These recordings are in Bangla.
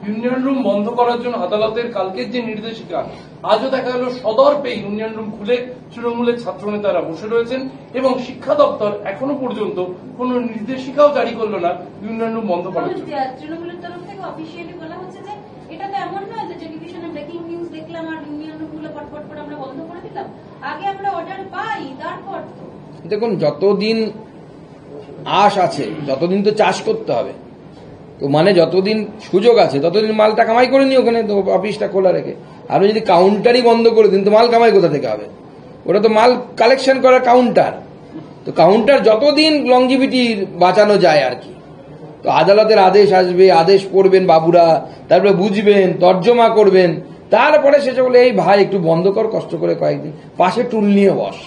ইউনিয়ন রুম বন্ধ করার জন্য আদালতের কালকের যে নির্দেশিকা, আজও দেখা গেল সদর পেয়ে ইউনিয়ন রুম খুলে তৃণমূলের ছাত্রনেতারা বসে রয়েছেন এবং শিক্ষা দপ্তর এখনো পর্যন্ত কোন নির্দেশিকাও জারি করলো না ইউনিয়ন রুম বন্ধ করার জন্য। তৃণমূলের তরফ থেকে অফিসিয়ালি বলা হচ্ছে যে এটা তো এমন নয় যে টেলিভিশনে ব্রেকিং নিউজ দেখলাম আর ইউনিয়ন রুম গুলো পটপট করে আমরা বন্ধ করে দিলাম, আগে আমরা অর্ডার পাই তারপর তো। দেখুন, যতদিন আশ আছে যতদিন তো চাষ করতে হবে, তো মানে যতদিন সুযোগ আছে ততদিন মালটা কামাই করে নি ওখানে অফিসটা খোলা রেখে। আপনি যদি কাউন্টারই বন্ধ করে দিন তো মাল কামাই কোথা থেকে হবে? ওটা তো মাল কালেকশন করার কাউন্টার, তো কাউন্টার যতদিন লংজিভিটি বাঁচানো যায় আর কি। তো আদালতের আদেশ আসবে, আদেশ পড়বেন বাবুরা, তারপরে বুঝবেন, তর্জমা করবেন, তারপরে শেষে বলে এই ভাই একটু বন্ধ কর, কষ্ট করে কয়েকদিন পাশে টুল নিয়ে বস।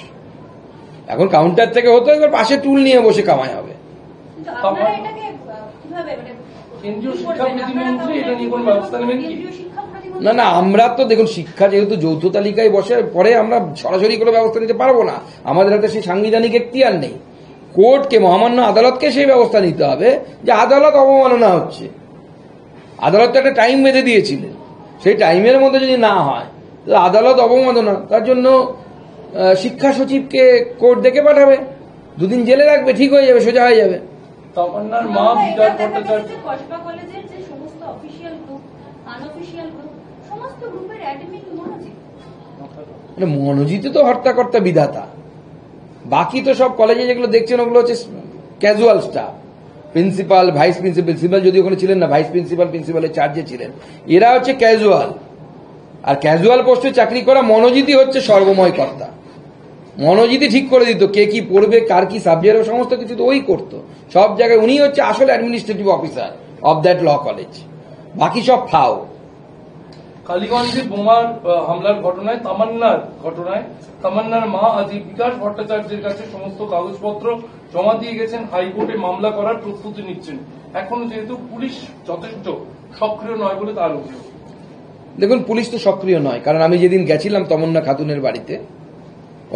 এখন কাউন্টার থেকে হতো, এবার পাশে টুল নিয়ে বসে কামাই হবে। না না, আমরা তো দেখুন শিক্ষা যেহেতু যৌথ তালিকায় বসে পরে আমরা সরাসরি কোনো ব্যবস্থা নিতে পারবো না, আমাদের হাতে সেই সাংবিধানিক এখতিয়ার নেই। কোর্টকে, মহামান্য আদালতকে সেই ব্যবস্থা নিতে হবে যে আদালত অবমাননা হচ্ছে। আদালত তো একটা টাইম বেঁধে দিয়েছিলেন, সেই টাইমের মধ্যে যদি না হয় তো আদালত অবমাননা, তার জন্য শিক্ষা সচিবকে কোর্ট দেখে পাঠাবে, দুদিন জেলে রাখবে, ঠিক হয়ে যাবে, সোজা হয়ে যাবে। তামান্নার মা বিকাশ ভট্টাচার্য কসবা কলেজের যে সমস্ত অফিশিয়াল গ্রুপ, আনঅফিশিয়াল গ্রুপ, সমস্ত গ্রুপের অ্যাডমিন মনোজিৎ। মনোজিৎ তো হর্তাকর্তা বিধাতা, বাকি তো সব কলেজে যেগুলো দেখছেন ওগুলো হচ্ছে casual staff, principal, vice principal, principal যদি ওখানে ছিলেন না, ভাইস প্রিন্সিপাল প্রিন্সিপালের চার্জে ছিলেন, এরা হচ্ছে ক্যাজুয়াল। আর ক্যাজুয়াল পোস্টে চাকরি করা মনোজিৎই হচ্ছে সর্বময় কর্তা। মনোজিৎই ঠিক করে দিত কে কি পড়বে, কার কি সাবজেক্ট, সমস্ত কিছু তো ওই করতো সব জায়গায়। উনি হচ্ছে আসলে administrative officer of that law college, বাকি সব ফাও। কালীগঞ্জে বোমার হামলার ঘটনায় তামান্নার মা আজ বিকাশ ভট্টাচার্যের কাছে সমস্ত কাগজপত্র জমা দিয়ে গেছেন, হাইকোর্টে মামলা করার প্রস্তুতি নিচ্ছেন। এখনো যেহেতু পুলিশ যথেষ্ট সক্রিয় নয় বলে তার অভিযোগ। দেখুন, পুলিশ তো সক্রিয় নয়, কারণ আমি যেদিন গেছিলাম তমন্না খাতুনের বাড়িতে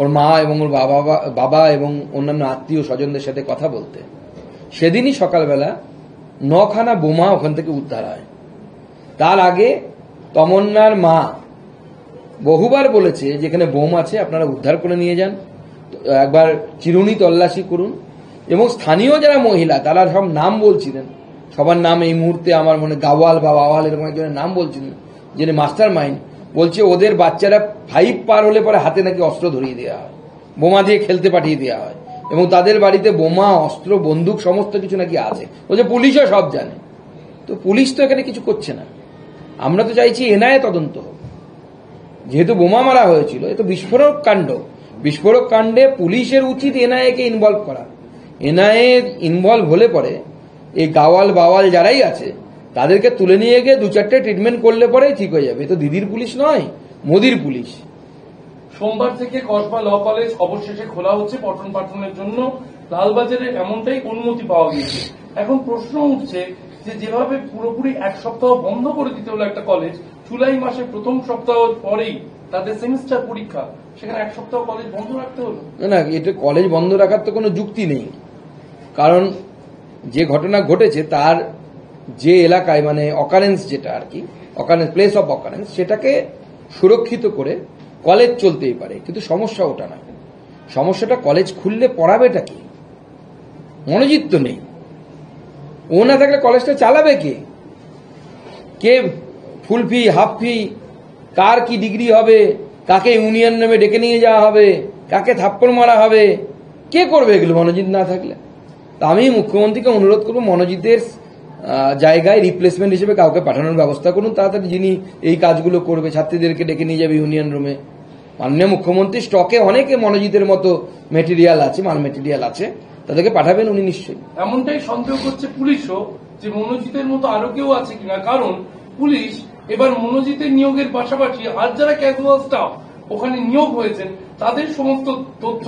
ওর মা এবং ওর বাবা এবং অন্যান্য আত্মীয় স্বজনদের সাথে কথা বলতে, সেদিনই সকালবেলা 9খানা বোমা ওখান থেকে উদ্ধার হয়। তার আগে তমন্নার মা বহুবার বলেছে যেখানে বোম আছে আপনারা উদ্ধার করে নিয়ে যান, একবার চিরুনি তল্লাশি করুন। এবং স্থানীয় যারা মহিলা তারা সব নাম বলছিলেন, সবার নাম এই মুহূর্তে আমার মনে গাওয়াল বা বাওয়াল এরকম একজনের নাম বলছিলেন, যিনি মাস্টার মাইন্ড, বলছে ওদের বাচ্চারা 5 পার হলে পরে হাতে নাকি অস্ত্র ধরিয়ে দেওয়া হয়, বোমা দিয়ে খেলতে পাঠিয়ে দেওয়া হয়, এবং তাদের বাড়িতে বোমা, অস্ত্র, বন্দুক সমস্ত কিছু নাকি আছে। বলছে পুলিশও সব জানে। তো পুলিশ তো এখানে কিছু করছে না। আমরা তো চাইছি এনআইএ তদন্ত হোক, যেহেতু বোমা মারা হয়েছিল, এ তো বিস্ফোরক কাণ্ড। বিস্ফোরক কাণ্ডে পুলিশের উচিত এনআইএ কে ইনভলভ করা। এনআইএ ইনভলভ হলে পরে এই গাওয়াল বাওয়াল যারাই আছে তাদেরকে তুলে নিয়ে গিয়ে 2-4টে ট্রিটমেন্ট করলে পরেই ঠিক হয়ে যাবে। তো দিদির পুলিশ নয়, মোদির পুলিশ। সোমবার থেকে কসবা ল কলেজ অবশেষে খোলা হচ্ছে পঠন পাঠনের জন্য। লালবাজারে এমনটাই অনুমতি পাওয়া গিয়েছে। এখন প্রশ্ন উঠছে যে যেভাবে পুরোপুরি 1 সপ্তাহ বন্ধ করে দিতে হলো একটা কলেজ, জুলাই মাসে প্রথম সপ্তাহ পরেই তাদের সেমিস্টার পরীক্ষা, সেখানে 1 সপ্তাহ কলেজ বন্ধ রাখতে হলো। না, এটা কলেজ বন্ধ রাখার তো কোনো যুক্তি নেই, কারণ যে ঘটনা ঘটেছে তার যে এলাকায় মানে অকারেন্স, যেটা আর কি অকারেন্স, প্লেস অফ অকারেন্স, সেটাকে সুরক্ষিত করে কলেজ চলতেই পারে। কিন্তু সমস্যা ওটা না, সমস্যাটা কলেজ খুললে পড়াবেটা কি? মনোজিৎ তো নেই, ও না থাকলে কলেজটা চালাবে কে? কে ফুল ফি, হাফ ফি, কার কি ডিগ্রি হবে, কাকে ইউনিয়ন নামে ডেকে নিয়ে যাওয়া হবে, কাকে থাপ্পড় মারা হবে, কে করবে এগুলো মনোজিৎ না থাকলে? তা আমি মুখ্যমন্ত্রীকে অনুরোধ করবো মনোজিতের জায়গায় রিপ্লেসমেন্ট হিসেবে কাউকে পাঠানোর ব্যবস্থা করুন তাড়াতাড়ি, যিনি এই কাজগুলো করবে, ছাত্রীদেরকে ডেকে নিয়ে যাবে ইউনিয়ন রুমে। মাননীয় মুখ্যমন্ত্রী স্টকে অনেকে মনোজিতের মতো মেটেরিয়াল আছে, মাল মেটেরিয়াল আছে, তাদেরকে পাঠাবেন উনি নিশ্চয়ই। এমনটাই সন্দেহ করছে পুলিশও যে মনোজিতের মতো আরো কেউ আছে কিনা, কারণ পুলিশ এবার মনোজিতের নিয়োগের পাশাপাশি আর যারা ক্যাজুয়াল স্টাফ ওখানে নিয়োগ হয়েছেন তাদের সমস্ত তথ্য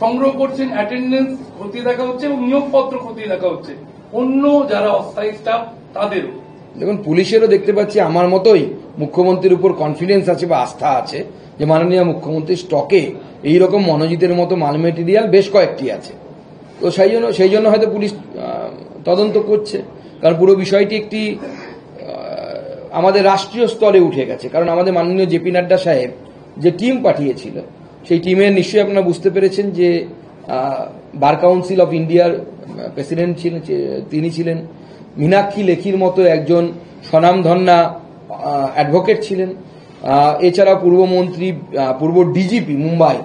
সংগ্রহ করছেন, অ্যাটেন্ডেন্স খতিয়ে দেখা হচ্ছে এবং নিয়োগপত্র খতিয়ে দেখা হচ্ছে অন্য যারা অস্থায়ী স্টাফ তাদেরও। দেখুন, পুলিশেরও দেখতে পাচ্ছি আমার মতোই মুখ্যমন্ত্রীর উপর কনফিডেন্স আছে বা আস্থা আছে যে মাননীয় মুখ্যমন্ত্রীর স্টকে এইরকম মনোজিতের মতো মাল মেটেরিয়াল বেশ কয়েকটি আছে। তো সেই জন্য হয়তো পুলিশ তদন্ত করছে, কারণ পুরো বিষয়টি একটি আমাদের রাষ্ট্রীয় স্তরে উঠে গেছে, কারণ আমাদের মাননীয় জেপি নাড্ডা সাহেব যে টিম পাঠিয়েছিল, সেই টিমের নিশ্চয়ই আপনারা বুঝতে পেরেছেন যে বার কাউন্সিল অফ ইন্ডিয়ার প্রেসিডেন্ট ছিলেন, তিনি ছিলেন, মীনাক্ষী লেখির মতো একজন স্বনামধন্যা অ্যাডভোকেট ছিলেন, এছাড়া পূর্বমন্ত্রী, পূর্ব ডিজিপি মুম্বাই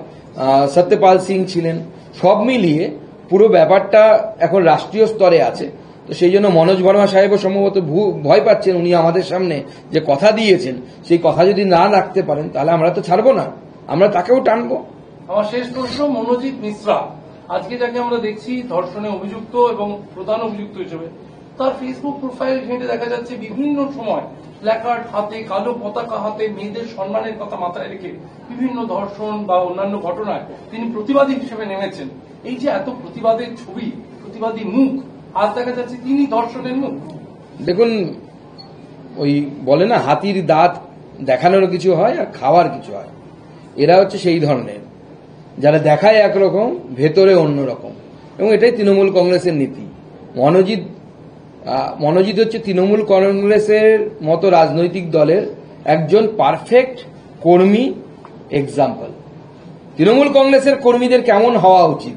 সত্যপাল সিং ছিলেন। সব মিলিয়ে পুরো ব্যাপারটা এখন রাষ্ট্রীয় স্তরে আছে। তো সেই জন্য মনোজ ভার্মা সাহেবও সম্ভবত ভয় পাচ্ছেন, উনি আমাদের সামনে যে কথা দিয়েছেন সেই কথা যদি না রাখতে পারেন তাহলে আমরা তো ছাড়বো না, আমরা তাকেও টানবো। আমার শেষ প্রশ্ন, মনোজিৎ মিশ্রা আজকে যাকে আমরা দেখছি ধর্ষণে অভিযুক্ত এবং প্রধান অভিযুক্ত হিসেবে, তার ফেসবুক প্রোফাইল ঘেঁটে দেখা যাচ্ছে বিভিন্ন সময় প্ল্যাকার্ড হাতে, কালো পতাকা হাতে, মেয়েদের সম্মানের কথা মাথায় রেখে বিভিন্ন ধর্ষণ বা অন্যান্য ঘটনায় তিনি প্রতিবাদী হিসেবে নেমেছেন। এই যে এত প্রতিবাদের ছবি, প্রতিবাদী মুখ, আজ দেখা যাচ্ছে তিনি ধর্ষণের মুখ। দেখুন, ওই বলে না হাতির দাঁত দেখানোর কিছু হয় আর খাওয়ার কিছু হয়, এরা হচ্ছে সেই ধরনের যারা দেখায় একরকম, ভেতরে অন্যরকম, এবং এটাই তৃণমূল কংগ্রেসের নীতি। মনোজিৎ হচ্ছে তৃণমূল কংগ্রেসের মতো রাজনৈতিক দলের একজন পারফেক্ট কর্মী এক্সাম্পল। তৃণমূল কংগ্রেসের কর্মীদের কেমন হওয়া উচিত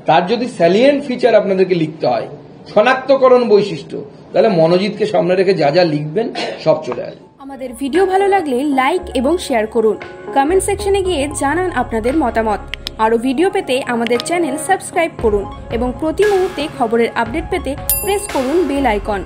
তার যদি স্যালিয়েন্ট ফিচার আপনাদেরকে লিখতে হয়, শনাক্তকরণ বৈশিষ্ট্য, তাহলে মনোজিৎকে সামনে রেখে যা যা লিখবেন সব চলে আসবে। আমাদের ভিডিও ভালো লাগলে লাইক এবং শেয়ার করুন, কমেন্ট সেকশনে গিয়ে জানান আপনাদের মতামত। আরও ভিডিও পেতে আমাদের চ্যানেল সাবস্ক্রাইব করুন এবং প্রতি মুহূর্তে খবরের আপডেট পেতে প্রেস করুন বেল আইকন।